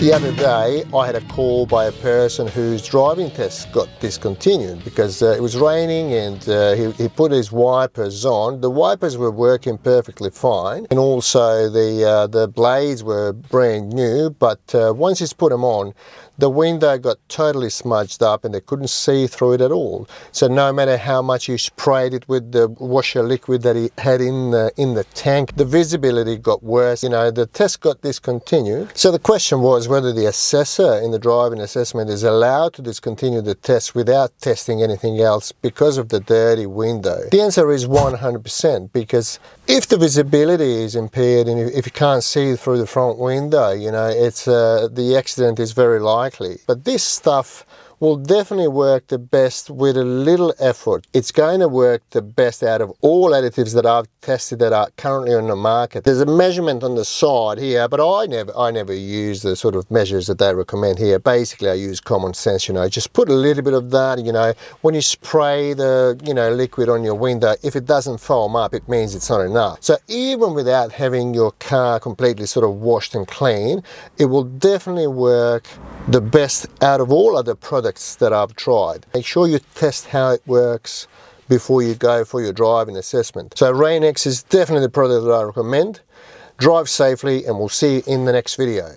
The other day I had a call by a person whose driving test got discontinued because it was raining, and he put his wipers on. The wipers were working perfectly fine, and also the blades were brand new, but once he's put them on, the window got totally smudged up and they couldn't see through it at all. So no matter how much he sprayed it with the washer liquid that he had in the tank, the visibility got worse. You know, the test got discontinued. So the question was whether the assessor in the driving assessment is allowed to discontinue the test without testing anything else because of the dirty window. The answer is 100%, because if the visibility is impaired and if you can't see through the front window, you know, it's the accident is very likely. But this stuff will definitely work the best with a little effort. It's going to work the best out of all additives that I've tested that are currently on the market. There's a measurement on the side here, but I never use the sort of measures that they recommend here. Basically, I use common sense, you know, just put a little bit of that, you know, when you spray the, you know, liquid on your window, if it doesn't foam up, it means it's not enough. So even without having your car completely sort of washed and clean, it will definitely work the best out of all other products that I've tried. Make sure you test how it works before you go for your driving assessment. So Rain-X is definitely the product that I recommend. Drive safely, and we'll see you in the next video.